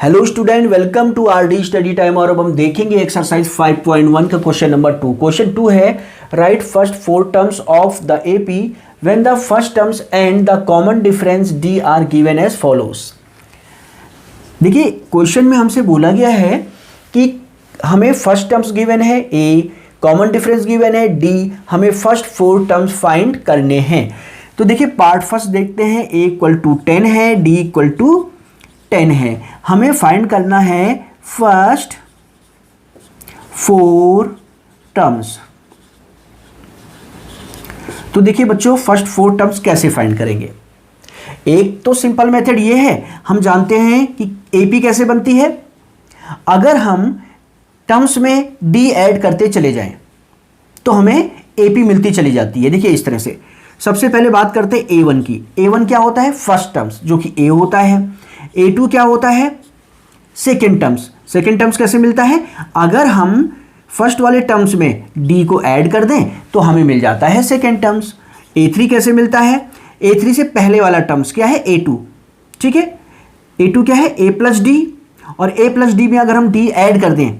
Hello student, welcome to R D study time. और अब हम देखेंगे एक्सरसाइज 5.1 का क्वेश्चन नंबर 2। क्वेश्चन 2 है write first 4 terms of the AP when the first terms and the common difference d are given as follows. देखिए question में हमसे बोला गया है कि हमें फर्स्ट टर्म्स गिवन है ए, कॉमन डिफरेंस गिवन है डी, हमें फर्स्ट 4 टर्म्स फाइंड करने हैं। तो देखिए पार्ट फर्स्ट देखते हैं। ए इक्वल टू 10 है, डी इक्वल टू 10 है। हमें फाइंड करना है फर्स्ट 4 टर्म्स। तो देखिए बच्चों फर्स्ट 4 टर्म्स कैसे फाइंड करेंगे। एक तो सिंपल मेथड ये है, हम जानते हैं कि एपी कैसे बनती है। अगर हम टर्म्स में डी ऐड करते चले जाएं तो हमें एपी मिलती चली जाती है। देखिए इस तरह से सबसे पहले बात करते हैं A1 की। A1 क्या होता है? फर्स्ट टर्म्स जो कि A होता है। A2 क्या होता है? Second terms. सेकेंड टर्म्स कैसे मिलता है? अगर हम फर्स्ट वाले टर्म्स में D को ऐड कर दें तो हमें मिल जाता है सेकेंड टर्म्स। A3 कैसे मिलता है? A3 से पहले वाला टर्म्स क्या है? A2। ठीक है, A2 क्या है? A प्लस डी, और A प्लस डी में अगर हम D ऐड कर दें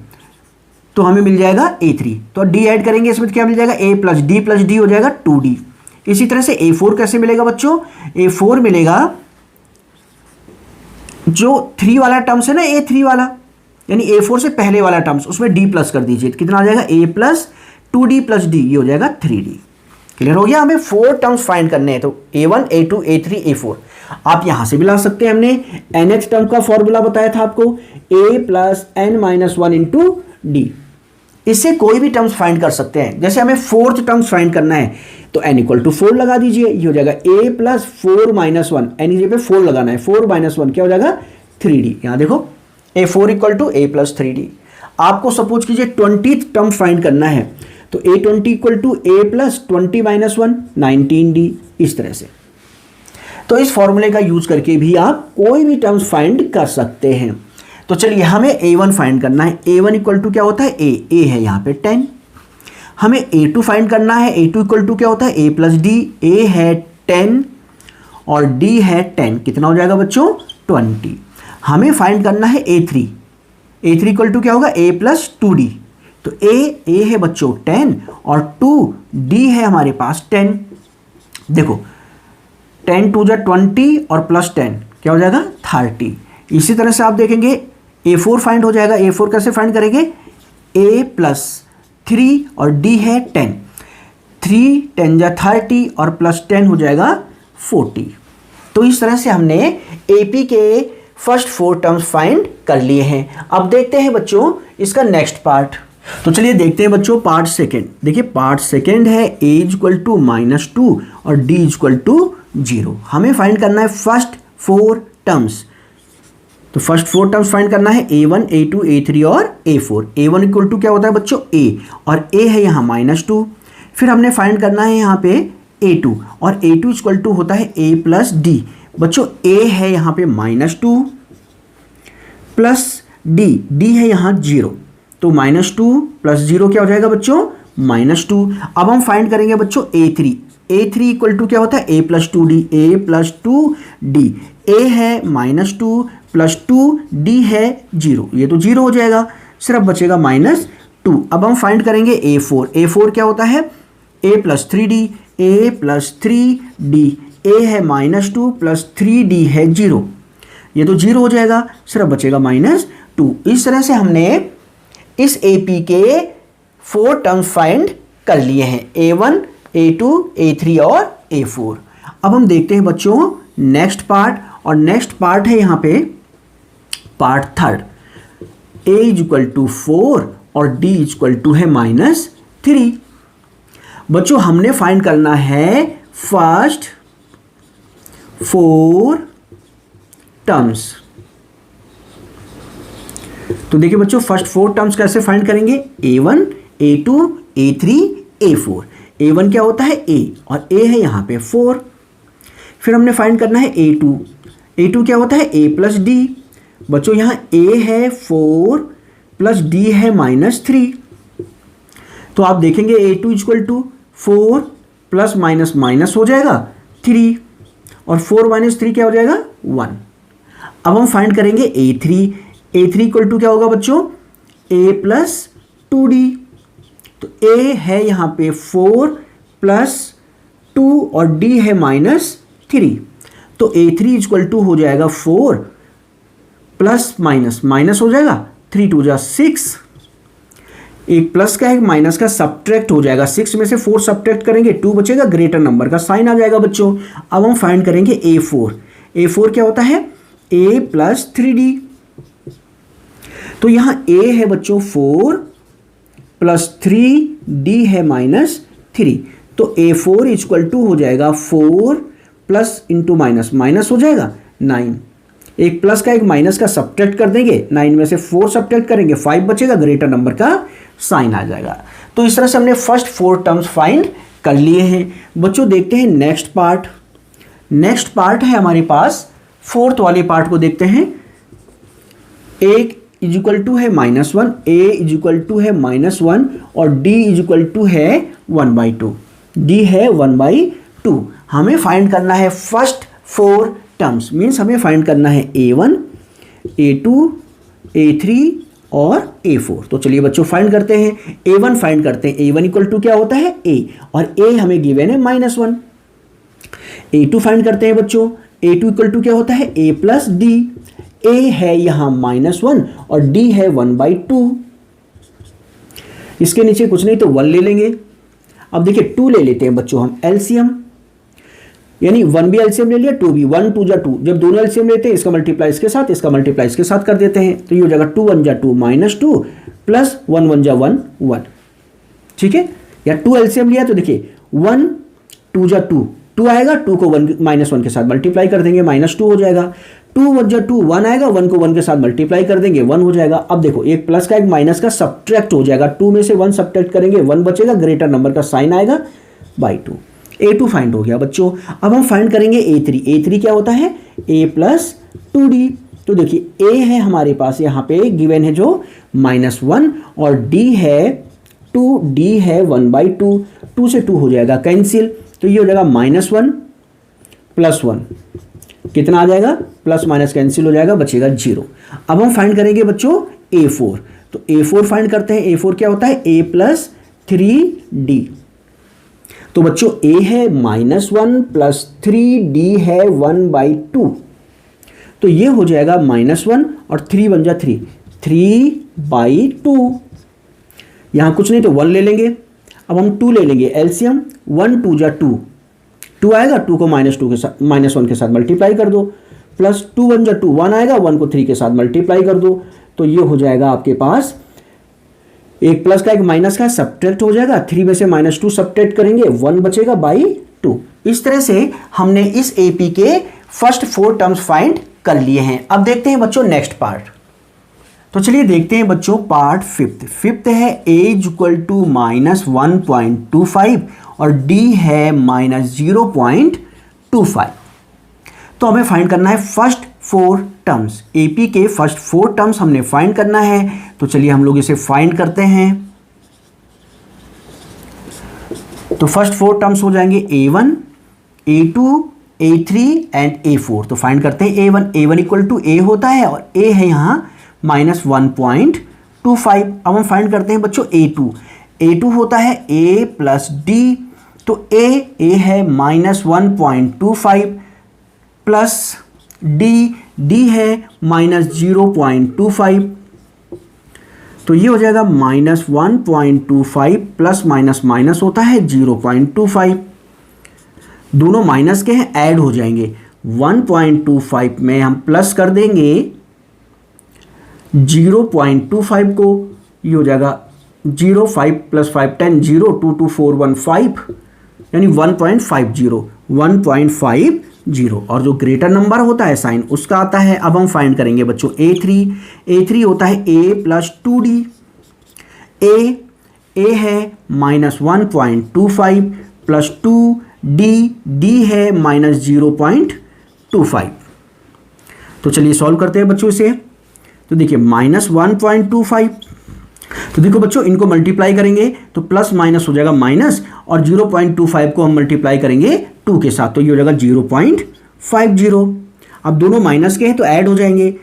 तो हमें मिल जाएगा A3। तो D ऐड करेंगे इसमें तो क्या मिल जाएगा? A प्लस डी हो जाएगा 2D। इसी तरह से A4 कैसे मिलेगा बच्चों? A4 मिलेगा जो 3 वाला टर्म्स है ना, A3 वाला, यानी A4 से पहले वाला टर्म्स, उसमें D प्लस कर दीजिए तो कितना आ जाएगा? A plus 2D plus D, ये हो जाएगा 3D। क्लियर हो गया? हमें 4 टर्म्स फाइंड करने हैं, तो A1 A2 A3 A4। आप यहां से भी ला सकते हैं। हमने nth टर्म का फॉर्मूला बताया था आपको, A plus n-1 into D। इससे कोई भी टर्म्स फाइंड कर सकते हैं। जैसे हमें 4th टर्म्स फाइंड करना है तो n इक्वल टू 4 लगा दीजिए, ये हो जाएगा A प्लस 4-1। n की जगह पे 4 लगाना है, 4-1 क्या हो जाएगा? 3D। यहां देखो A4 equal to A plus 3D। आपको सपोज कीजिए 20th टर्म फाइंड करना है तो A20 equal to A plus 20-1 19D। इस तरह से तो इस फॉर्मूले का यूज करके भी आप कोई भी टर्म्स फाइंड कर सकते हैं। तो चलिए हमें A1 फाइंड करना है। A1 इक्वल टू क्या होता है? A है यहाँ पे 10। हमें A2 फाइंड करना है। A2 इक्वल टू क्या होता है? A plus D. A है 10 और D है 10, कितना हो जाएगा बच्चों? 20। हमें फाइंड करना है A3। A3 इक्वल टू क्या होगा? A plus 2D। तो A है बच्चों 10 और 2D है हमारे पास 10। देखो 10 2 जा 20 और प्लस 10 क्या हो जाएगा? 30। इसी तरह से आप देखेंगे A4 फाइंड हो जाएगा। A4 कैसे फाइंड करेंगे? A प्लस 3 और D है 10। 3 10 जा 30 और प्लस 10 हो जाएगा 40। तो इस तरह से हमने AP के फर्स्ट 4 टर्म्स फाइंड कर लिए हैं। अब देखते हैं बच्चों इसका नेक्स्ट पार्ट। तो चलिए देखते हैं बच्चों पार्ट सेकेंड। देखिए पार्ट सेकेंड है A इक्वल टू -2 और D इक्वल टू 0। हमें फाइंड करना है फर्स्ट 4 टर्म्स। तो फर्स्ट 4 टर्म्स फाइंड करना है A1 A2 A3 और A4। A1 इक्वल टू क्या होता है बच्चों? A, और A है यहाँ -2। फिर हमने फाइंड करना है यहाँ पे A2, और A2 इक्वल टू होता है A प्लस डी। बच्चों A है यहाँ पे -2 प्लस D है यहाँ 0, तो -2 प्लस 0 क्या हो जाएगा बच्चों? -2। अब हम फाइंड करेंगे बच्चों A3 इक्वल टू क्या होता है? A plus 2D। A plus 2D। A है -2 प्लस 2D है 0, ये तो 0 हो जाएगा, सिर्फ बचेगा -2। अब हम फाइंड करेंगे A4 क्या होता है? A plus 3D। A plus 3D। A है -2 प्लस 3D है 0, ये तो 0 हो जाएगा, सिर्फ बचेगा -2। इस तरह से हमने इस AP के 4 टर्म्स फाइंड कर लिए हैं, A1 A2 A3 और A4। अब हम देखते हैं बच्चों नेक्स्ट पार्ट, और नेक्स्ट पार्ट है यहाँ पे part third. A equal to 4 और D इक्वल टू है -3। बच्चों हमने फाइंड करना है फर्स्ट 4 टर्म्स। तो देखिए बच्चों फर्स्ट 4 टर्म्स कैसे फाइंड करेंगे? A1 A2 A3 A4। A1 क्या होता है? A, और A है यहाँ पे 4। फिर हमने फाइंड करना है A2 क्या होता है? A plus D. बच्चों यहाँ A है 4 प्लस D है -3। तो आप देखेंगे A2 equal to 4 plus minus हो जाएगा 3, और 4 - 3 क्या हो जाएगा? 1। अब हम फाइंड करेंगे A3 इक्वल टू क्या होगा बच्चों, A प्लस 2D। तो A है यहाँ पे 4 प्लस 2 और D है -3। तो A3 इक्वल टू हो जाएगा 4 प्लस माइनस हो जाएगा, 3 2 जा 6, एक प्लस का एक माइनस का सब्ट्रैक्ट हो जाएगा, 6 में से 4 सब्ट्रैक्ट करेंगे 2 बचेगा, ग्रेटर नंबर का साइन आ जाएगा बच्चों। अब हम फाइंड करेंगे A4 क्या होता है, A प्लस 3D। तो यहां A है बच्चों 4 प्लस 3D है -3। तो A4 इक्वल टू हो जाएगा 4 प्लस इंटू माइनस हो जाएगा 9, एक प्लस का एक माइनस का सब्ट्रैक्ट कर देंगे, 9 में से 4 सब्ट्रैक्ट करेंगे 5 बचेगा, ग्रेटर नंबर का साइन आ जाएगा। तो इस तरह से हमने फर्स्ट 4 टर्म्स फाइंड कर लिए हैं बच्चों। देखते हैं नेक्स्ट पार्ट है हमारे पास, फोर्थ वाले पार्ट को देखते हैं। A इक्वल टू है -1, A इक्वल टू है -1 और D इक्वल टू है 1/2, D है 1/2। हमें फाइंड करना है फर्स्ट 4 टर्म्स, मीन्स हमें फाइंड करना है A1, A2, A3 और A4। तो चलिए बच्चों फाइंड करते हैं। A1 फाइंड करते हैं। A1 इक्वल टू क्या होता है A, और A हमें गिवन है -1। A2 फाइंड करते हैं बच्चों। A2 इक्वल टू क्या होता है A प्लस D। A है यहाँ -1 और D है 1/2। इसके नीचे कुछ नहीं तो 1 ले लेंगे। अब देखिए 2 ले लेते हैं बच्चों हम एलसीएम, यानी 1 भी एलसीएम ले लिया, 2 भी, 1 2 जा 2। जब दोनों एलसीएम लेते हैं इसका मल्टीप्लाई इसके साथ, इसका मल्टीप्लाई इसके साथ कर देते हैं, तो ये हो जाएगा 2 1 जा 2 -2 प्लस 1 1 जा 1 1। ठीक है, या 2 एलसीएम लिया तो देखिए 1 2 जा 2 आएगा, 2 को 1 -1 के साथ मल्टीप्लाई कर देंगे, -2 हो जाएगा। 2 1 जा 2 1 आएगा, 1 को 1 के साथ मल्टीप्लाई कर देंगे, 1 हो जाएगा। अब देखो एक प्लस का एक माइनस का सब्ट्रैक्ट हो जाएगा, 2 में से 1 सब्ट्रैक्ट करेंगे, 1 बचेगा, ग्रेटर नंबर का साइन आएगा /2। A2 फाइंड हो गया बच्चों। अब हम फाइंड करेंगे A3 क्या होता है A प्लस 2D। तो देखिए A है हमारे पास यहाँ पे गिवन है जो -1 और D है 2, D है 1/2, 2 से 2 हो जाएगा कैंसिल, तो ये हो जाएगा -1 प्लस 1, कितना आ जाएगा, प्लस माइनस कैंसिल हो जाएगा, बचेगा 0। अब हम फाइंड करेंगे बच्चों A4। तो A4 फाइंड करते हैं। A4 क्या होता है A प्लस 3D। तो बच्चों A है -1 प्लस 3D है 1/2, तो ये हो जाएगा -1 और 3 1 जा 3/2। यहां कुछ नहीं तो 1 ले लेंगे। अब हम 2 ले लेंगे एलसीएम, 1 2 जा 2 आएगा, 2 को -2 के साथ -1 के साथ मल्टीप्लाई कर दो, प्लस 2 1 जा 2 1 आएगा, 1 को 3 के साथ मल्टीप्लाई कर दो, तो ये हो जाएगा आपके पास एक प्लस का एक माइनस का सब्ट्रैक्ट हो जाएगा, 3 में से -2 सब्ट्रैक्ट करेंगे, 1 बचेगा /2। इस तरह से हमने इस एपी के फर्स्ट 4 टर्म्स फाइंड कर लिए हैं। अब देखते हैं बच्चों नेक्स्ट पार्ट। तो चलिए देखते हैं बच्चों पार्ट फिफ्थ है A इक्वल टू -1.25 और D है -0.25। तो हमें फाइंड करना है फर्स्ट 4 टर्म्स। एपी के फर्स्ट 4 टर्म्स हमने फाइंड करना है। तो चलिए हम लोग इसे फाइंड करते हैं। तो फर्स्ट 4 टर्म्स हो जाएंगे A1, A2, A3 and A4। तो फाइंड करते हैं A1 इक्वल टू A होता है और A है यहाँ -1.25। अब हम फाइंड करते हैं बच्चों A2 होता है A प्लस D। तो A है -1.25 प्लस D है -0.25। तो ये हो जाएगा -1.25 प्लस माइनस होता है 0.25। दोनों माइनस के हैं, ऐड हो जाएंगे। 1.25 में हम प्लस कर देंगे 0.25 को, ये हो जाएगा 0 5 + 5 10 0 2 2 4 1 5, यानी 1.50 और जो ग्रेटर नंबर होता है साइन उसका आता है। अब हम फाइंड करेंगे बच्चों A3 होता है A प्लस 2D। A है -1.25 प्लस 2D है -0.25। तो चलिए सॉल्व करते हैं बच्चों इसे। तो देखिए -1.25, तो देखो बच्चों इनको मल्टीप्लाई करेंगे तो प्लस माइनस हो जाएगा माइनस, और 0.25 को हम मल्टीप्लाई करेंगे 2 के साथ, तो ये हो जाएगा 0.50। अब दोनों माइनस के हैं तो ऐड हो जाएंगे,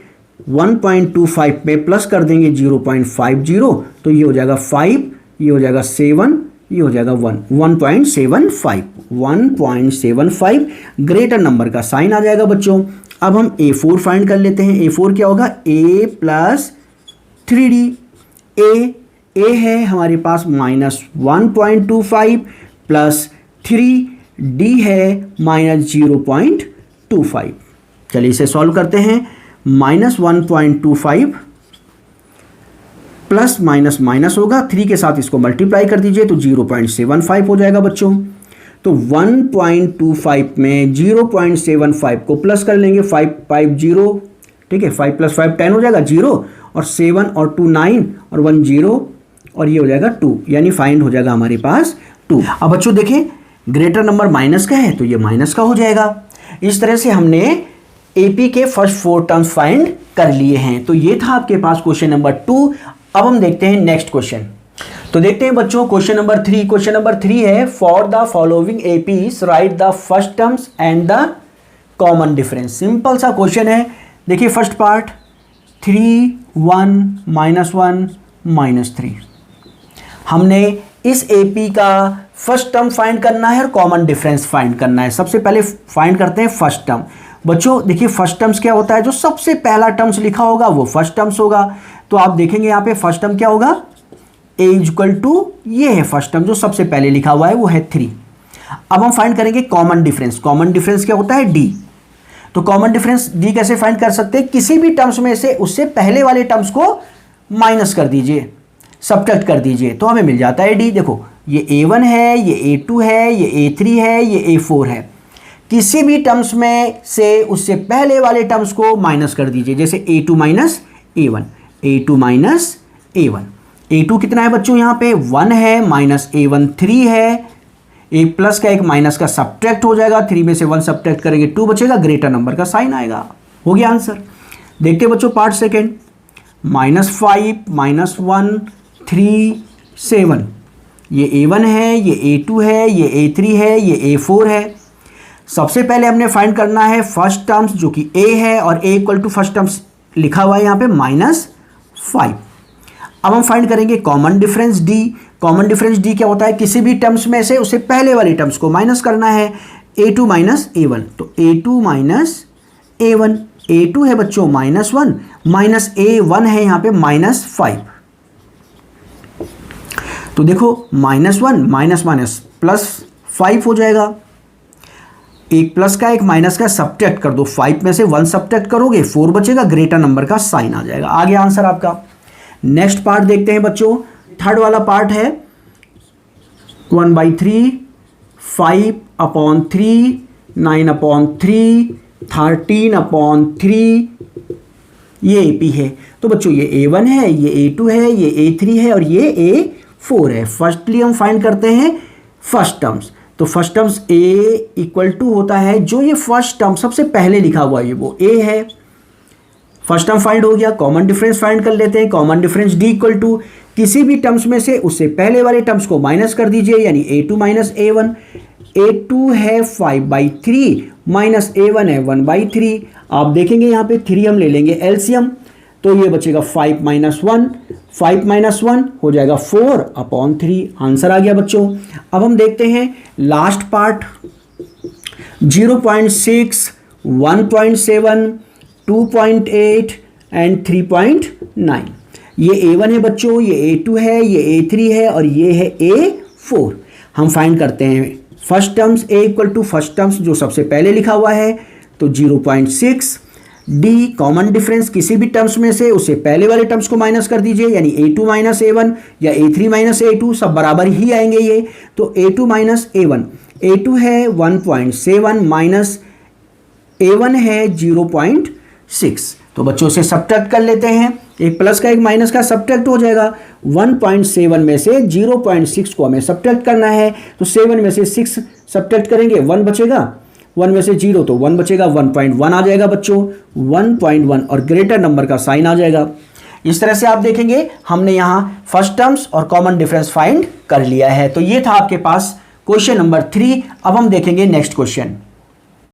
1.25 में प्लस कर देंगे 0.50, तो ये हो जाएगा 5, ये हो जाएगा 7, ये हो जाएगा 1.75 ग्रेटर नंबर का साइन आ जाएगा बच्चों। अब हम A4 फाइंड कर लेते हैं। A4 क्या होगा, A प्लस 3D। A है हमारे पास -1.25 प्लस 3D है -0.25। चलिए इसे सॉल्व करते हैं। -1.25 प्लस माइनस माइनस होगा, 3 के साथ इसको मल्टीप्लाई कर दीजिए तो 0.75 हो जाएगा बच्चों। तो 1.25 में 0.75 को प्लस कर लेंगे, 550, ठीक है, 5 + 5 10 हो जाएगा 0, और 7 और 2 9 और 1 0, और ये हो जाएगा 2, यानी फाइंड हो जाएगा हमारे पास 2। अब बच्चों देखें ग्रेटर नंबर माइनस का है तो ये माइनस का हो जाएगा। इस तरह से हमने एपी के फर्स्ट 4 टर्म्स फाइंड कर लिए हैं। तो ये था आपके पास क्वेश्चन नंबर 2। अब हम देखते हैं नेक्स्ट क्वेश्चन। तो देखते हैं बच्चों क्वेश्चन नंबर 3। क्वेश्चन नंबर 3 है for the following APs right the first terms and the common difference. Simple सा क्वेश्चन है। देखिए फर्स्ट पार्ट 3 1 -1 -3। हमने इस एपी का फर्स्ट टर्म फाइंड करना है और कॉमन डिफरेंस फाइंड करना है। सबसे पहले फाइंड करते हैं फर्स्ट टर्म। बच्चों देखिए फर्स्ट टर्म्स क्या होता है, जो सबसे पहला टर्म्स लिखा होगा वो फर्स्ट टर्म्स होगा। तो आप देखेंगे यहाँ पे फर्स्ट टर्म क्या होगा, a = ये है फर्स्ट टर्म जो सबसे पहले लिखा हुआ है वो है 3। अब हम फाइंड करेंगे कॉमन डिफरेंस। कॉमन डिफरेंस क्या होता है, d। तो कॉमन डिफरेंस d कैसे फाइंड कर सकते हैं, किसी भी टर्म्स में से उससे पहले वाले टर्म्स को माइनस कर दीजिए, सब्ट्रैक्ट कर दीजिए, तो हमें मिल जाता है d। देखो ये a1 है, ये a2 है, ये a3 है, ये a4 है। किसी भी टर्म्स में से उससे पहले वाले टर्म्स को माइनस कर दीजिए, जैसे a2 - a1, a2 - a1। a2 कितना है बच्चों, यहाँ पे 1 है, -a1 3 है, एक प्लस का एक माइनस का सब्ट्रैक्ट हो जाएगा, 3 में से 1 सब्ट्रैक्ट करेंगे 2 बचेगा, ग्रेटर नंबर का साइन आएगा। हो गया आंसर। देखते बच्चों पार्ट सेकेंड। -5 -1 3 7। ये a1 है, ये a2 है, ये a3 है, ये a4 है। सबसे पहले हमने फाइंड करना है फर्स्ट टर्म्स जो कि a है, और a = फर्स्ट टर्म्स लिखा हुआ है यहाँ पे -5। अब हम फाइंड करेंगे common difference d। Common difference d क्या होता है, किसी भी टर्म्स में से उससे पहले वाले टर्म्स को माइनस करना है, a2 - a1। तो a2 - a1, a2 है बच्चों -1, -a1 है यहाँ पे -5। तो देखो -1 माइनस +5 हो जाएगा, एक प्लस का एक माइनस का सब्ट्रैक्ट कर दो, 5 में से 1 सब्ट्रैक्ट करोगे 4 बचेगा, ग्रेटर नंबर का साइन आ जाएगा। आ गया आंसर आपका। नेक्स्ट पार्ट देखते हैं बच्चों। थर्ड वाला पार्ट है 1/3 5/3 9/3 13/3। ये AP है। तो बच्चों ये A1 है, ये A2 है, ये A3 है, और ये A4 है। फर्स्टली हम फाइंड करते हैं फर्स्ट टर्म्स। तो फर्स्ट टर्म्स A = होता है जो ये फर्स्ट टर्म सबसे पहले लिखा हुआ है वो A है। फर्स्ट टर्म फाइंड हो गया। कॉमन डिफरेंस फाइंड कर लेते हैं। कॉमन डिफरेंस D = किसी भी टर्म्स में से उससे पहले वाले टर्म्स को माइनस कर दीजिए, यानी a2 - a1। a2 है 5/3 -a1 है 1/3। आप देखेंगे यहाँ पे 3 हम ले लेंगे एलसीएम, तो ये बचेगा 5 - 1, 5 - 1 हो जाएगा 4/3। आंसर आ गया बच्चों। अब हम देखते हैं लास्ट पार्ट 0.6 1.7 2.8 एंड 3.9। ये A1 है बच्चों, ये A2 है, ये A3 है, और ये है A4। हम फाइंड करते हैं first terms A = first terms जो सबसे पहले लिखा हुआ है, तो 0.6। D कॉमन डिफरेंस, किसी भी टर्म्स में से उससे पहले वाले टर्म्स को माइनस कर दीजिए, यानी a2 - a1 या a3 - a2 सब बराबर ही आएंगे ये। तो a2 - a1, a2 है 1.7 माइनस a1 है 0.6। तो बच्चों से सब्ट्रैक्ट कर लेते हैं, एक प्लस का एक माइनस का सब्ट्रैक्ट हो जाएगा। 1.7 में से 0.6 को हमें सब्ट्रैक्ट करना है, तो 7 में से 6 सब्ट्रैक्ट करेंगे 1 बचेगा, 1 में से 0 तो 1 बचेगा, 1.1 आ जाएगा बच्चों, 1.1 और ग्रेटर नंबर का साइन आ जाएगा। इस तरह से आप देखेंगे हमने यहाँ फर्स्ट टर्म्स और कॉमन डिफरेंस फाइंड कर लिया है। तो ये था आपके पास क्वेश्चन नंबर 3। अब हम देखेंगे नेक्स्ट क्वेश्चन।